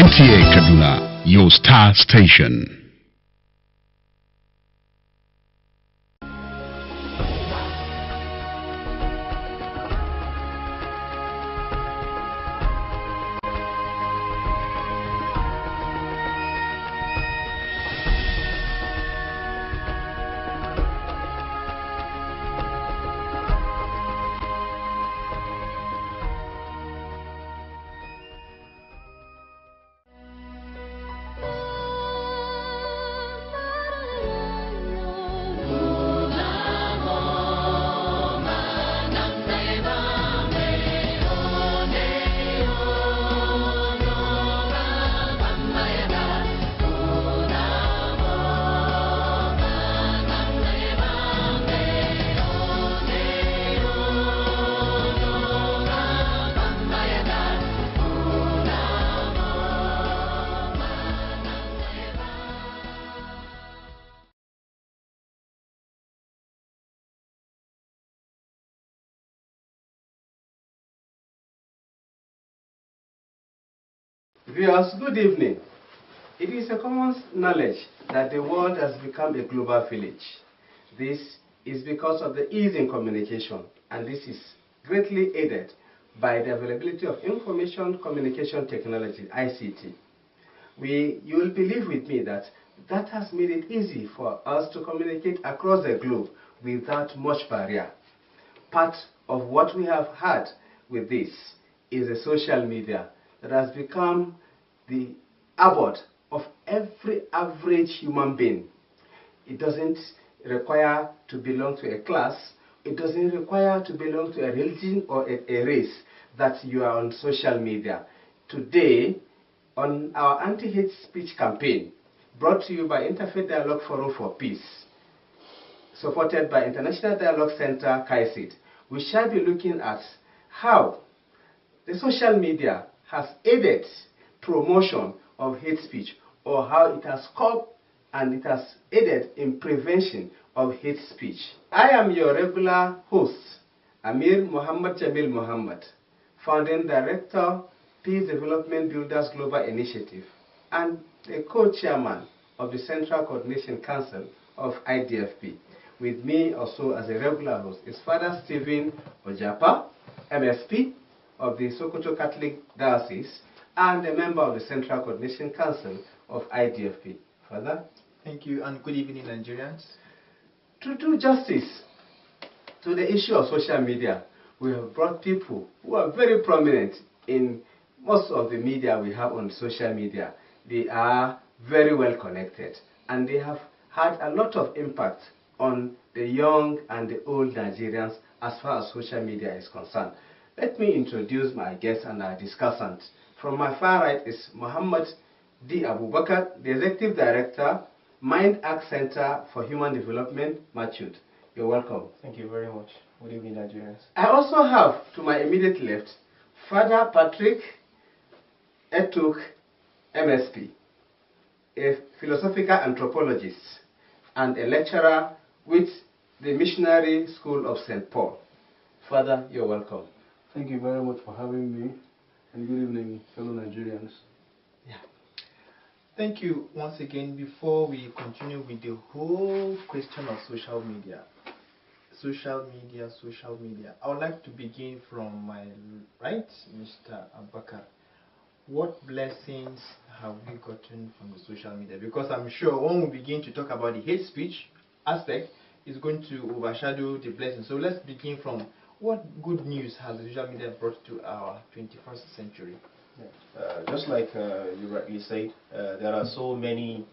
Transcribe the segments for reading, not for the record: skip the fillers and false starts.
NTA Kaduna, your star station. Viewers, good evening. It is a common knowledge that the world has become a global village. This is because of the ease in communication, and this is greatly aided by the availability of information communication technology, ICT. You will believe with me that that has made it easy for us to communicate across the globe without much barrier. Part of what we have had with this is the social media that has become the abode of every average human being. It doesn't require to belong to a class. It doesn't require to belong to a religion or a race that you are on social media. Today, on our anti-hate speech campaign, brought to you by Interfaith Dialogue Forum for Peace, supported by International Dialogue Center, KAICID, we shall be looking at how the social media has aided promotion of hate speech, or how it has curbed and it has aided in prevention of hate speech. I am your regular host, Amir Muhammad Jamil Muhammad, founding director, Peace Development Builders Global Initiative, and the co-chairman of the Central Coordination Council of IDFP. With me also as a regular host is Father Stephen Ojapa, MSP of the Sokoto Catholic Diocese, and a member of the Central Coordination Council of IDFP. Father? Thank you, and good evening, Nigerians. To do justice to the issue of social media, we have brought people who are very prominent in most of the media we have on social media. They are very well connected, and they have had a lot of impact on the young and the old Nigerians as far as social media is concerned. Let me introduce my guest and our discussant. From my far right is Muhammad D. Abubakar, the Executive Director, Mind Act Center for Human Development, Machud. You're welcome. Thank you very much. Good evening, Nigerians. I also have to my immediate left Father Patrick Etuk, MSP, a philosophical anthropologist and a lecturer with the Missionary School of St. Paul. Father, you're welcome. Thank you very much for having me, and good evening, fellow Nigerians. Yeah. Thank you once again. Before we continue with the whole question of social media, I would like to begin from my right, Mr. Abubakar. What blessings have we gotten from the social media? Because I'm sure when we begin to talk about the hate speech aspect, it's going to overshadow the blessings. So let's begin from what good news has the social media brought to our 21st century? Just like you rightly said, there are so many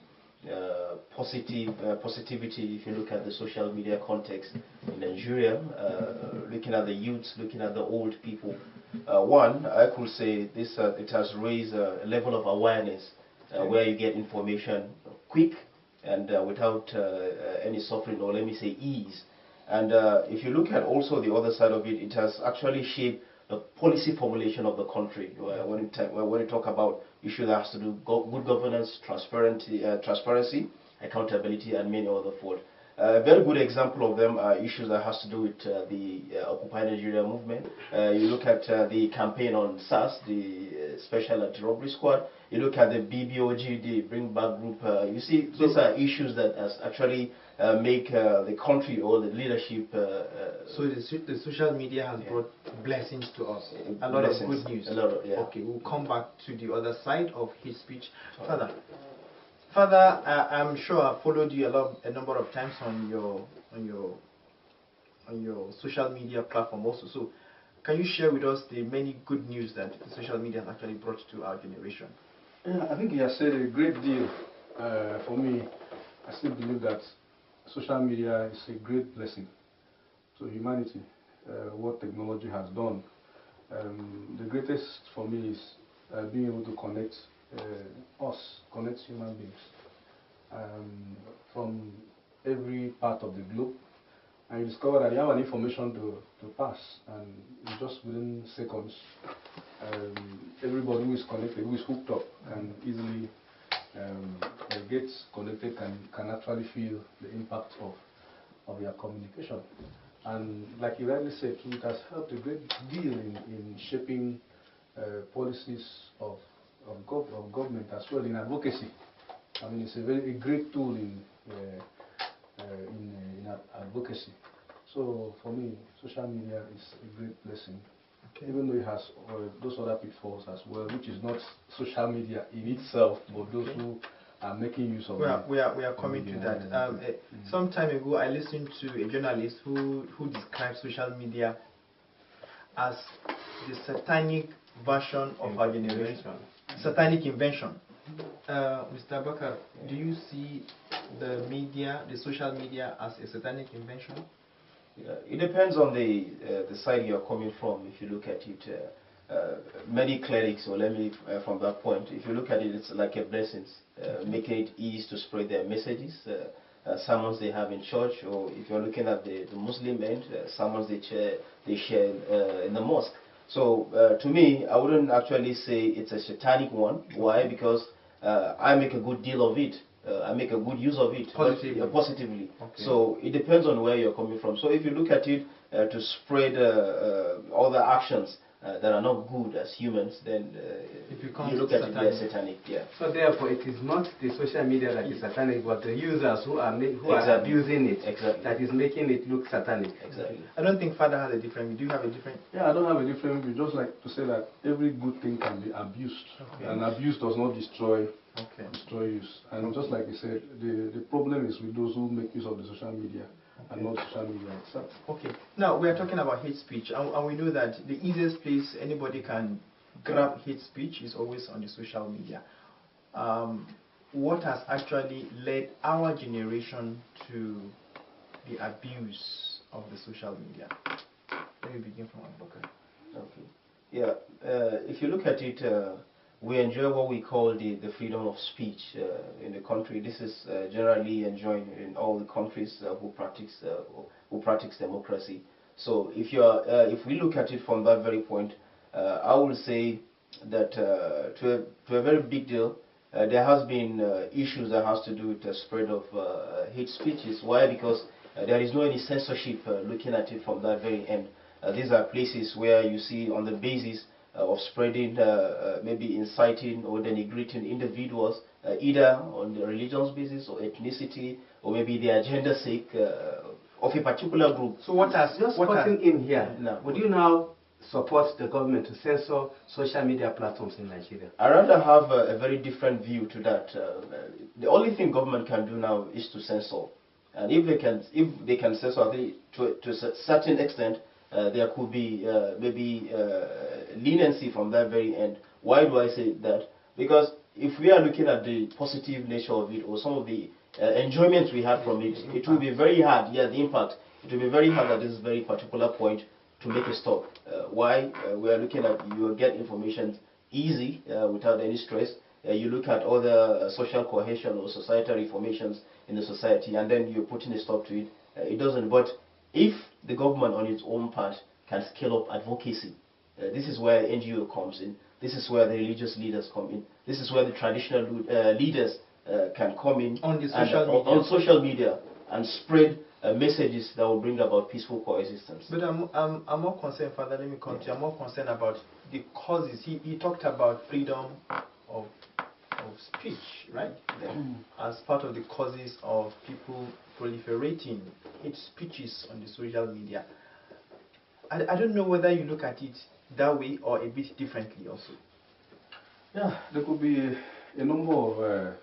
positivity if you look at the social media context in Nigeria, looking at the youths, looking at the old people. One, I could say this, it has raised a level of awareness where you get information quick and without any suffering, or let me say ease. And if you look at also the other side of it, it has actually shaped the policy formulation of the country. When you talk about issues that has to do good governance, transparency, accountability, and many other forth. A very good example of them are issues that has to do with the Occupy Nigeria movement. You look at the campaign on SARS, the the Special Anti-Robbery Squad. You look at the BBOG, the Bring Back Group. You see, these are issues that has actually make the country or the leadership. So the social media has brought blessings to us. A lot Blessings. of good news. A lot of, yeah. Okay, we'll come back to the other side of his speech. Father, I'm sure I followed you a number of times on your social media platform also. So, can you share with us the many good news that the social media has actually brought to our generation? Yeah, I think he has said a great deal. For me, I still believe that social media is a great blessing to humanity, what technology has done. The greatest for me is being able to connect connect human beings from every part of the globe. And you discover that you have an information to pass, and just within seconds, everybody who is connected, who is hooked up, can easily get connected, can actually feel the impact of their communication. And like you rightly said, it has helped a great deal in shaping policies of government as well, in advocacy. I mean, it's a great tool in advocacy. So for me, social media is a great blessing. Okay. Even though it has those other pitfalls as well, which is not social media in itself, but those who are making use of it. We are coming to that. Some time ago, I listened to a journalist who described social media as the satanic version of our generation, satanic invention. Mr. Bakar, do you see the social media as a satanic invention? It depends on the side you're coming from. If you look at it, many clerics, or let me from that point, if you look at it, it's like a blessing, making it easy to spread their messages, sermons they have in church, or if you're looking at the Muslim end, sermons they share in the mosque. So to me, I wouldn't actually say it's a satanic one. Why? Because I make a good deal of it. I make a good use of it positively. Okay. So it depends on where you're coming from. So if you look at it to spread other actions that are not good as humans, then you look at it as satanic. Yeah. So therefore, it is not the social media that is satanic, but the users who are abusing it that is making it look satanic. Exactly. I don't think Father has a different view. Do you have a different? Yeah, I don't have a different view. Just like to say that every good thing can be abused, and abuse does not destroy. Use. And just like you said, the problem is with those who make use of the social media and not social media itself. Okay. Now, we are talking about hate speech, and we know that the easiest place anybody can grab hate speech is always on the social media. What has actually led our generation to the abuse of the social media? Let me begin from Abubakar. Okay. Yeah. If you look at it, we enjoy what we call the freedom of speech in the country. This is generally enjoyed in all the countries who practice democracy. So if we look at it from that very point, I would say that to a very big deal, there has been issues that has to do with the spread of hate speeches. Why? Because there is no any censorship looking at it from that very end. These are places where you see on the basis of spreading, maybe inciting or denigrating individuals, either on the religious basis or ethnicity, or maybe the agenda sake of a particular group. So what has just cutting in here? No. Would you now support the government to censor social media platforms in Nigeria? I rather have a very different view to that. The only thing government can do now is to censor, and if they can censor, I think to a certain extent, there could be maybe leniency from that very end. Why do I say that? Because if we are looking at the positive nature of it, or some of the enjoyments we have from it, it will be very hard. Yeah, the impact. It will be very hard at this very particular point to make a stop. Why? We are looking at, you get information easy without any stress. You look at other social cohesion or societal reformations in the society, and then you're putting a stop to it. It doesn't. But if the government on its own part can scale up advocacy, this is where NGO comes in. This is where the religious leaders come in. This is where the traditional leaders can come in on the social media. On social media and spread messages that will bring about peaceful coexistence. But I'm more concerned, Father, let me come to you. I'm more concerned about the causes. He talked about freedom of speech, right? As part of the causes of people proliferating hate speeches on the social media. I don't know whether you look at it that way or a bit differently also. Yeah, there could be a number of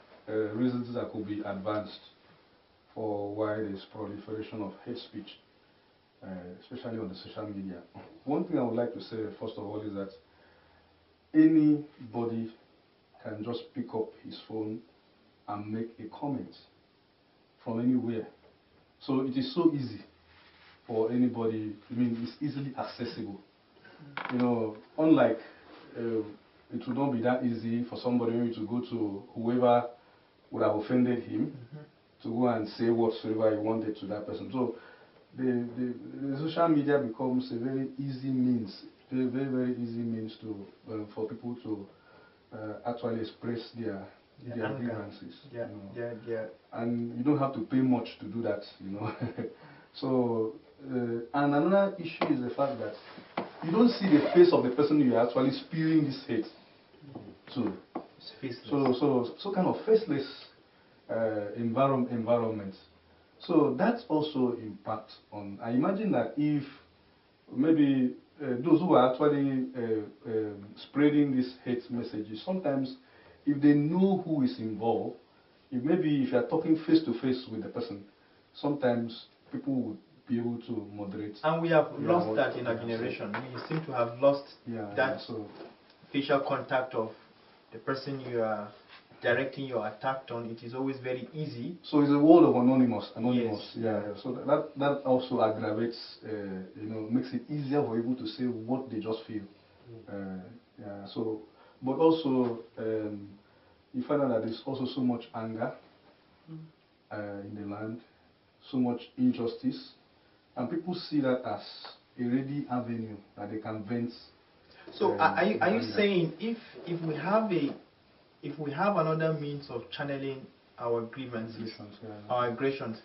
reasons that could be advanced for why there's proliferation of hate speech, especially on the social media. One thing I would like to say, first of all, is that anybody can just pick up his phone and make a comment from anywhere. So it is so easy for anybody. I mean, it's easily accessible. You know, unlike it would not be that easy for somebody maybe to go to whoever would have offended him to go and say whatsoever he wanted to that person. So the social media becomes a very easy means, very easy means to for people to actually express their grievances. Yeah, you know. yeah. And you don't have to pay much to do that, you know. So, and another issue is the fact that you don't see the face of the person you're actually spewing this hate to. It's faceless. So kind of faceless environment. So that's also impact on. I imagine that if maybe those who are actually spreading these hate messages, sometimes if they know who is involved, if you're talking face to face with the person, sometimes people would be able to moderate. And we have lost that in our generation. We seem to have lost that facial contact of the person you are directing your attack on. It is always very easy. So it's a world of anonymous. Yes. Yeah. So that also aggravates, makes it easier for people to say what they just feel. So, but also you find out that there's also so much anger in the land, so much injustice, and people see that as a ready avenue that they can vent. So are you saying if we have another means of channeling our grievances, our aggressions,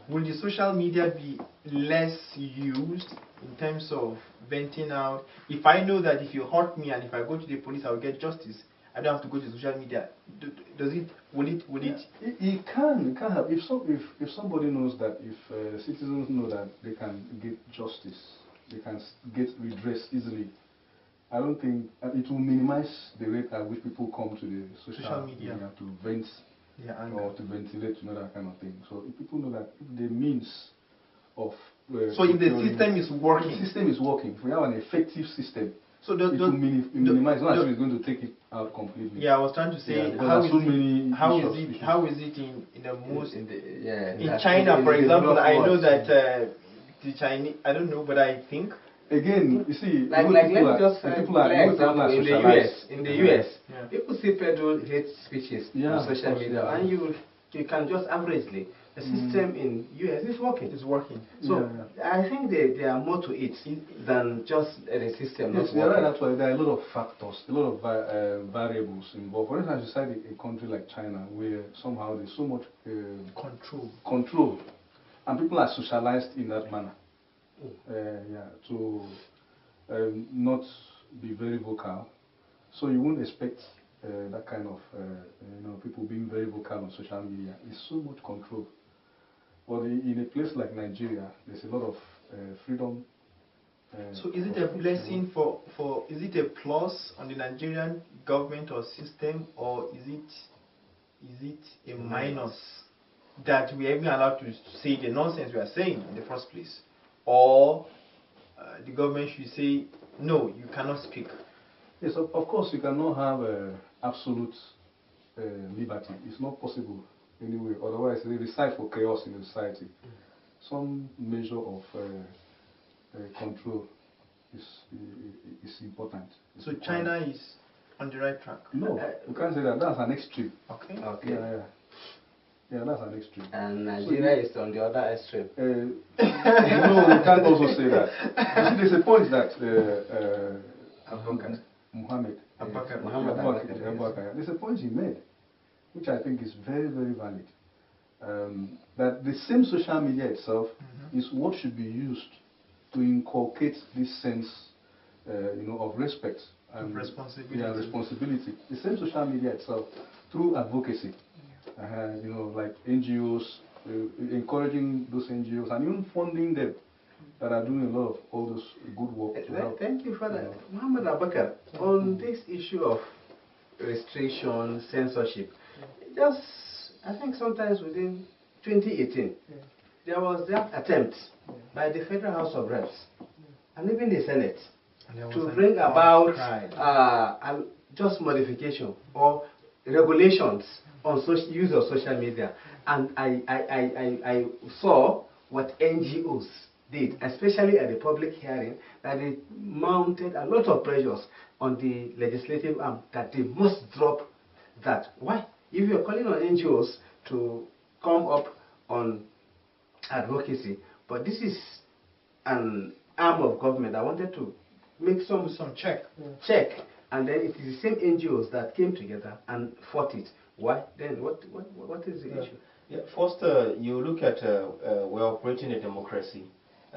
will the social media be less used in terms of venting out? If I know that if you hurt me and if I go to the police I will get justice, I don't have to go to social media. Will it? It can have. If somebody knows that, if citizens know that they can get justice, they can get redress easily, I don't think it will minimize the rate at which people come to the social media to vent or to ventilate, that kind of thing. So if people know that if the means of so if the system is working, if we have an effective system, so it will minimize. Not sure it's going to take it out completely. Yeah, I was trying to say how is it in the most in China, for example? I know that the Chinese, I don't know, but I think. Again, you see, let me just in the US, people see peddle hate speeches on social media, and you can just averagely. The system in US is working. It's working. So I think there are more to it than just the system. Yes, you're right. Actually, there are a lot of factors, a lot of variables involved. For instance, you cite a country like China, where somehow there's so much control, and people are socialized in that manner. To not be very vocal, so you won't expect that kind of people being very vocal on social media. It's so much control. But in a place like Nigeria, there's a lot of freedom. So is it a blessing is it a plus on the Nigerian government or system, or is it a minus that we are even allowed to say the nonsense we are saying in the first place? Or the government should say, no, you cannot speak? Yes, of course, you cannot have absolute liberty. It's not possible anyway. Otherwise, they decide for chaos in the society. Some measure of control is important. So China is on the right track? No, you can't say that. That's an extreme. Okay. Yeah, that's an extreme. And Nigeria is on the other extreme. No, we can't also say that. You see, there's a point that Muhammad, there's a point he made, which I think is very, very valid. that the same social media itself is what should be used to inculcate this sense, of respect and responsibility. Yeah, responsibility. The same social media itself, through advocacy, like NGOs, encouraging those NGOs and even funding them that are doing a lot of all this good work. To help, Thank you, Father. Muhammad Abakar, on this issue of restriction, censorship, just, I think sometimes within 2018, there was that attempt by the Federal House of Reps and even the Senate to bring about just modification or regulations on use of social media. And I saw what NGOs did, especially at the public hearing, that they mounted a lot of pressures on the legislative arm that they must drop that. Why? If you're calling on NGOs to come up on advocacy, but this is an arm of government that wanted to make some check, and then it is the same NGOs that came together and fought it. Why? Then what is the issue? Yeah, first, you look at we're operating a democracy.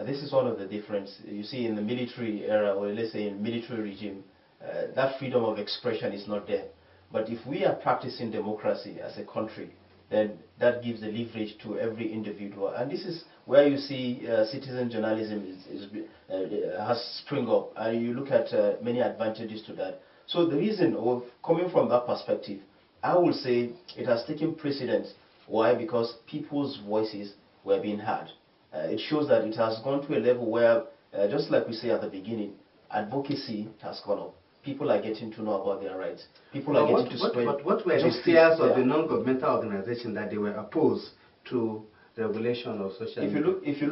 This is one of the difference. You see, in the military era, or let's say in military regime, that freedom of expression is not there. But if we are practicing democracy as a country, then that gives the leverage to every individual. And this is where you see citizen journalism has sprung up. And you look at many advantages to that. So the reason of coming from that perspective, I will say it has taken precedence. Why? Because people's voices were being heard. It shows that it has gone to a level where, just like we say at the beginning, advocacy has gone up. People are getting to know about their rights. People are getting to spread. But what were the fears of the non-governmental organization that they were opposed to regulation of social media? If you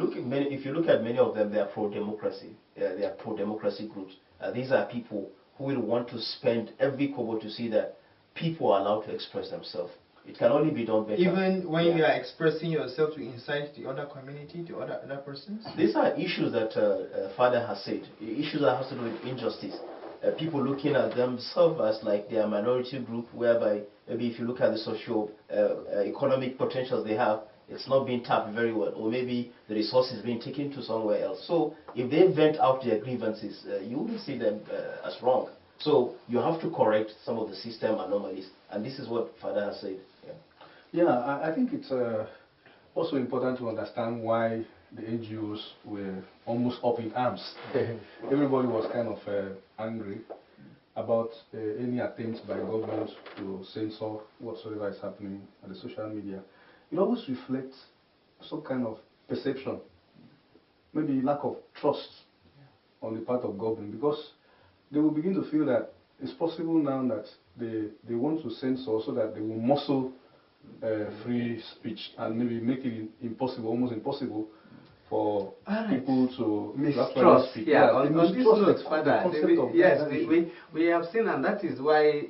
look at many of them, they are pro-democracy. They are pro-democracy groups. These are people who will want to spend every kobo to see that people are allowed to express themselves. It can only be done better. Even when you are expressing yourself to incite the other community, to other persons? These are issues that Father has said. Issues that have to do with injustice. People looking at themselves as like they are a minority group, whereby maybe if you look at the social economic potentials they have, it's not being tapped very well, or maybe the resources being taken to somewhere else. So if they vent out their grievances, you wouldn't see them as wrong. So you have to correct some of the system anomalies, and this is what Father has said. Yeah, I think it's also important to understand why the NGOs were almost up in arms. Everybody was kind of angry about any attempts by government to censor whatsoever is happening on the social media. It always reflects some kind of perception, maybe lack of trust on the part of government, because they will begin to feel that it's possible now that they want to censor so that they will muscle free speech and maybe make it impossible, almost impossible, for people to mistrust. Speak. On this note, Father, we have seen, and that is why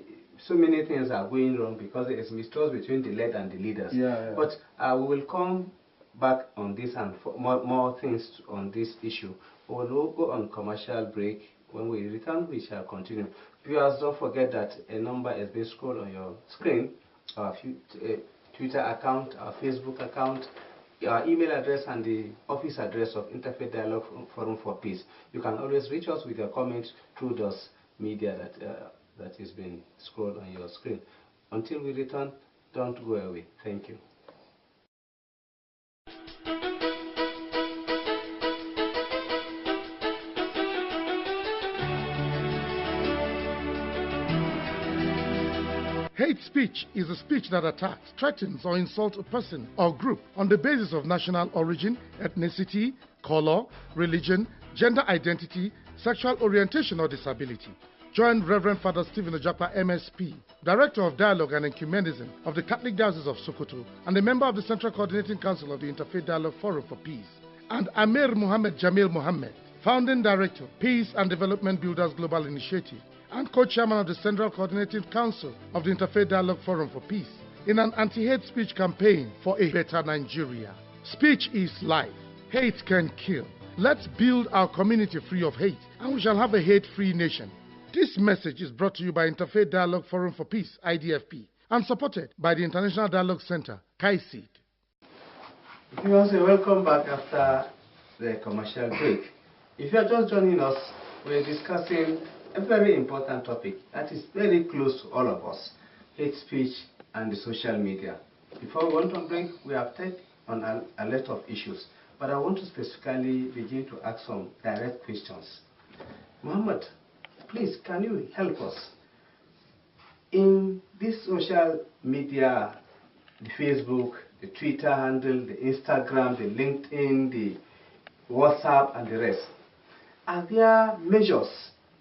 so many things are going wrong, because there is mistrust between the led and the leaders. But we will come back on this and for more things on this issue. We will go on commercial break. When we return, we shall continue. Viewers, don't forget that a number has been scrolled on your screen. Our Twitter account, our Facebook account, our email address, and the office address of Interfaith Dialogue Forum for Peace. You can always reach us with your comments through those media that is being scrolled on your screen. Until we return, don't go away. Thank you. Hate speech is a speech that attacks, threatens, or insults a person or group on the basis of national origin, ethnicity, color, religion, gender identity, sexual orientation, or disability. Join Reverend Father Stephen Ojapa, MSP, Director of Dialogue and Ecumenism of the Catholic Diocese of Sokoto, and a member of the Central Coordinating Council of the Interfaith Dialogue Forum for Peace, and Amir Muhammad Jamil Muhammad, Founding Director, Peace and Development Builders Global Initiative, and co-chairman of the Central Coordinating Council of the Interfaith Dialogue Forum for Peace, in an anti-hate speech campaign for a better Nigeria. Speech is life. Hate can kill. Let's build our community free of hate, and we shall have a hate-free nation. This message is brought to you by Interfaith Dialogue Forum for Peace, IDFP, and supported by the International Dialogue Center, KAICID. Viewers, welcome back after the commercial break. If you are just joining us, we're discussing a very important topic that is very close to all of us: hate speech and the social media. Before we went on break, we have touched on a lot of issues, but I want to specifically begin to ask some direct questions. Muhammad, please, can you help us? In this social media, the Facebook, the Twitter handle, the Instagram, the LinkedIn, the WhatsApp, and the rest, are there measures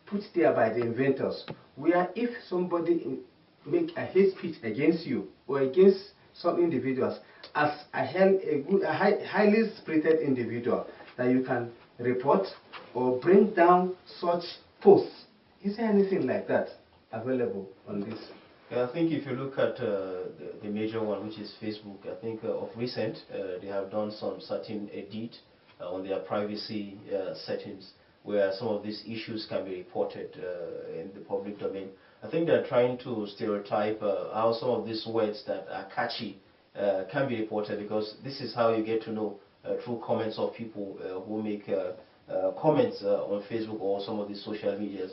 put there by the inventors where if somebody make a hate speech against you or against some individuals, as a highly spirited individual, that you can report or bring down such posts? Is there anything like that available on this? Yeah, I think if you look at the major one, which is Facebook, I think of recent, they have done some certain edit on their privacy settings, where some of these issues can be reported in the public domain. I think they're trying to stereotype how some of these words that are catchy can be reported, because this is how you get to know true comments of people who make comments on Facebook or some of these social medias.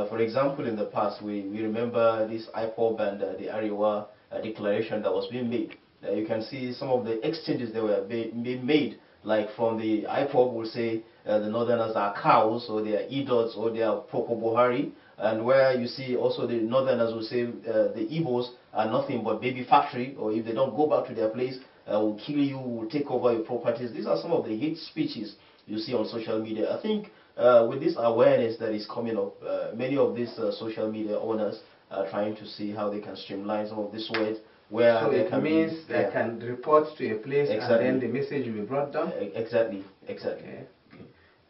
For example, in the past, we remember this IPOB and the Ariwa declaration that was being made. You can see some of the exchanges that were being made, like from the IPOB will say the Northerners are cows, or they are idiots, or they are Popo Buhari, and where you see also the Northerners will say the Igbos are nothing but baby factory, or if they don't go back to their place, will kill you, will take over your properties. These are some of the hate speeches you see on social media. I think with this awareness that is coming up, many of these social media owners are trying to see how they can streamline some of these words, where so they it can means they can report to a place, exactly, and then the message will be brought down? Exactly. Okay.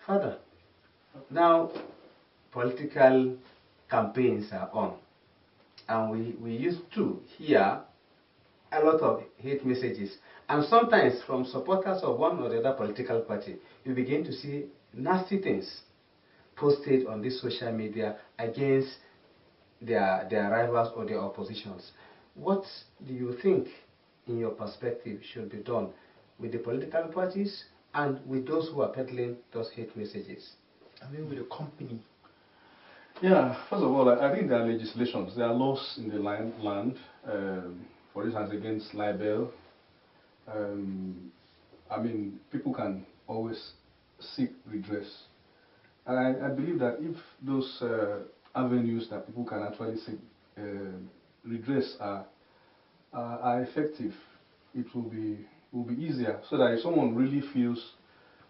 Further, now political campaigns are on, and we used to hear a lot of hate messages, and sometimes from supporters of one or the other political party, you begin to see nasty things posted on this social media against their rivals or their oppositions. What do you think, in your perspective, should be done with the political parties and with those who are peddling those hate messages? I mean, with the company. Yeah, first of all, I think there are legislations, there are laws in the land, for instance, against libel. I mean, people can always seek redress. And I believe that if those avenues that people can actually seek redress are effective, it will be easier, so that if someone really feels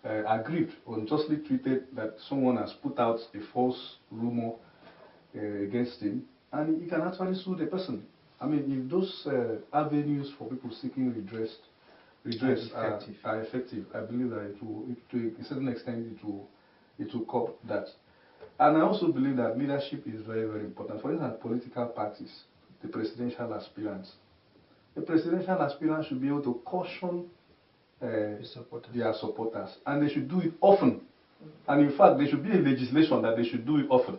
aggrieved or unjustly treated, that someone has put out a false rumor against him, and he can actually sue the person. I mean, if those avenues for people seeking redress are effective, I believe that it will, to a certain extent, it will curb that. And I also believe that leadership is very, very important. For instance, political parties, the presidential aspirants. The presidential aspirants should be able to caution their supporters, and they should do it often. And in fact, there should be a legislation that they should do it often.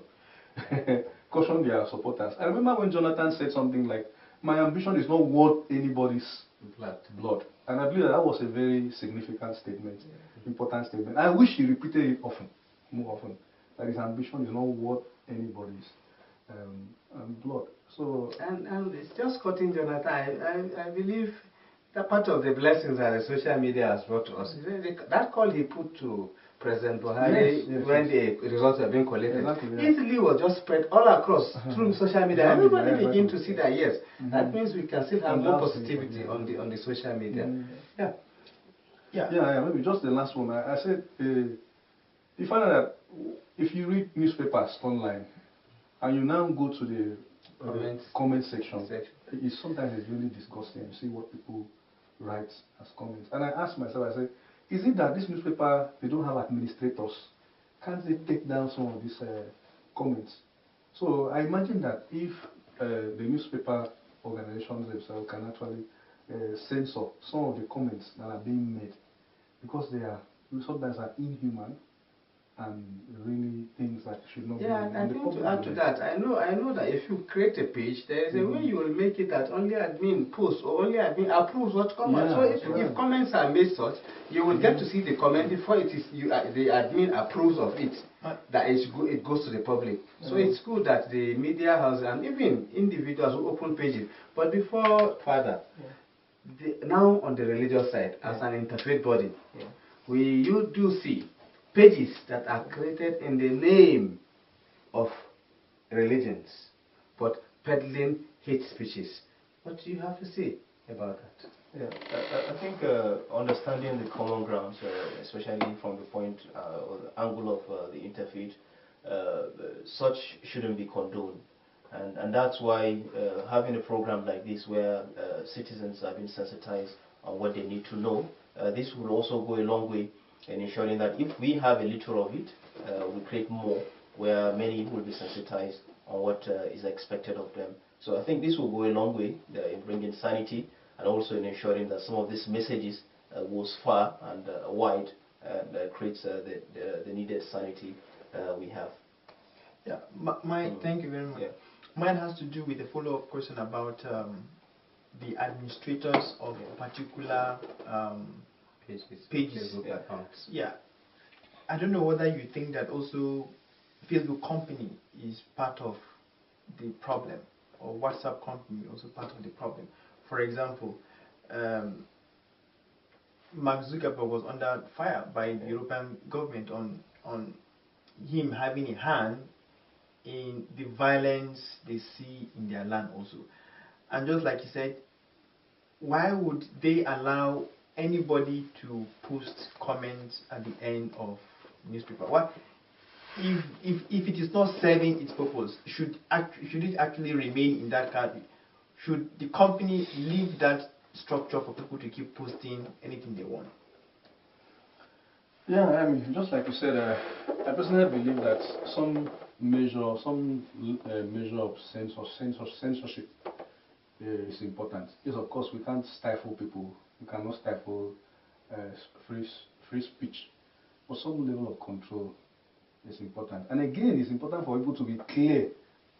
Caution their supporters. I remember when Jonathan said something like, "My ambition is not worth anybody's blood." And I believe that was a very significant statement, important statement. I wish he repeated it often, more often, that his ambition is not worth anybody's blood. So, and it's just quoting Jonathan. I believe that part of the blessings that the social media has brought to us, that call he put to President Buhari when the results were being collected, easily was just spread all across through social media. Everybody begin to see that, yes, that means we can still have more positivity on the social media. Yeah, maybe just the last one. I said, you find out that if you read newspapers online, and you now go to the comment section, sometimes it's really disgusting. You see what people write as comments. And I asked myself, I said, is it that this newspaper, they don't have administrators? Can't they take down some of these comments? So I imagine that if the newspaper organizations themselves can actually censor some of the comments that are being made, because they are sometimes are inhuman, and really things that should not Yeah, be I in the think public to add to domain. that, I know that if you create a page, there is a way you will make it that only admin posts or only admin approves what comments. Yeah, so that's right. if comments are made such, you will get to see the comment before it is the admin approves of it. That it goes to the public. So it's good that the media house and even individuals who open pages. But before further, now on the religious side, as an interfaith body, you do see pages that are created in the name of religions, but peddling hate speeches. What do you have to say about that? Yeah, I think understanding the common grounds, especially from the point or the angle of the interfaith, such shouldn't be condoned. And that's why having a program like this where citizens are being sensitized on what they need to know, this will also go a long way in ensuring that if we have a little of it, we create more where many will be sensitized on what is expected of them. So I think this will go a long way in bringing sanity and also in ensuring that some of these messages goes far and wide and creates the needed sanity we have. Yeah, mine, thank you very much. Yeah. Mine has to do with the follow-up question about the administrators of particular pages. Facebook accounts. Yeah. I don't know whether you think that also Facebook company is part of the problem, or WhatsApp company also part of the problem. For example, Mark Zuckerberg was under fire by the European government on him having a hand in the violence they see in their land also. And just like he said, why would they allow anybody to post comments at the end of newspaper? Why, if it is not serving its purpose, should it actually remain in that category? Should the company leave that structure for people to keep posting anything they want? Yeah, I mean, just like you said, I personally believe that some measure of censorship is important. Yes, of course, we can't stifle people. We cannot stifle free speech. But some level of control is important. And again, it's important for people to be clear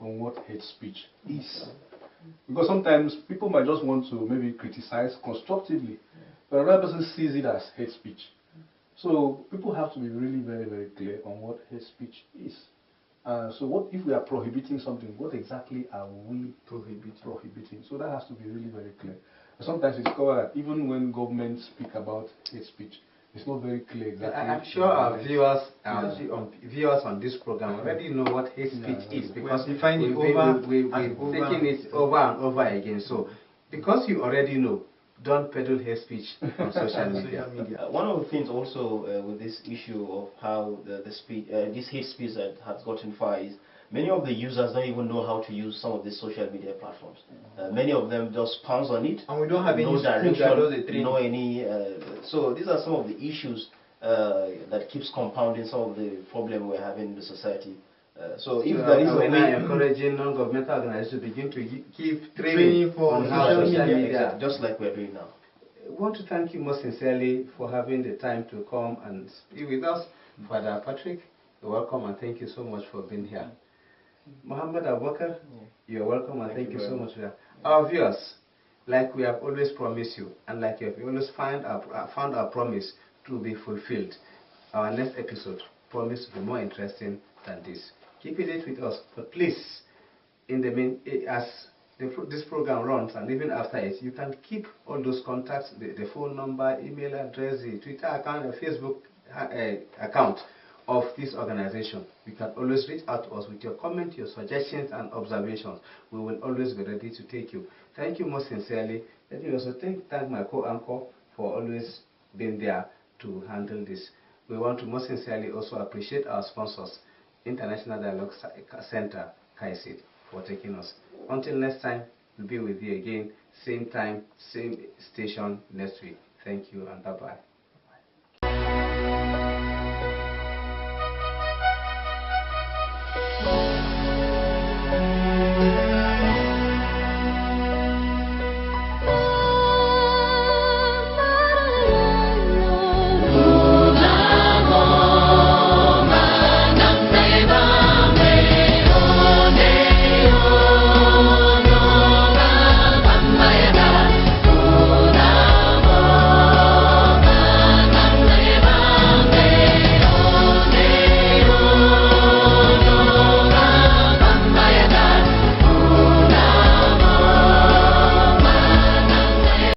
on what hate speech is. Because sometimes people might just want to maybe criticize constructively, but another person sees it as hate speech. So people have to be really very, very clear on what hate speech is. So what if we are prohibiting something, what exactly are we prohibiting? So that has to be really very clear. Sometimes it's discovered that even when governments speak about hate speech, it's not very clear exactly. I'm sure our viewers on this program already know what hate speech is, because we've taken it over and over again. So because you already know, don't peddle hate speech on social media. One of the things also with this issue of how this hate speech that has gotten far is many of the users don't even know how to use some of these social media platforms. Many of them just pounce on it. And we don't have any direction, no any. So these are some of the issues that keeps compounding some of the problem we're having in the society. So if there is a way, encouraging non-governmental organizations to begin to give training for on how social media, exactly, just like we're doing now. I want to thank you most sincerely for having the time to come and be with us. Father Patrick, you're welcome, and thank you so much for being here. Muhammad Abubakar, you're welcome, and thank you so much for that. Our viewers, like we have always promised you, and like you have always found our promise to be fulfilled, our next episode promised to be more interesting than this. Keep it with us, but please, in the as this program runs, and even after it, you can keep all those contacts, the phone number, email address, the Twitter account, the Facebook account of this organization. You can always reach out to us with your comments, your suggestions, and observations. We will always be ready to take you. Thank you most sincerely. Let me also thank my co-anchor for always being there to handle this. We want to most sincerely also appreciate our sponsors, International Dialogue Center, KAICID, for taking us. Until next time, we'll be with you again, same time, same station next week. Thank you and bye-bye.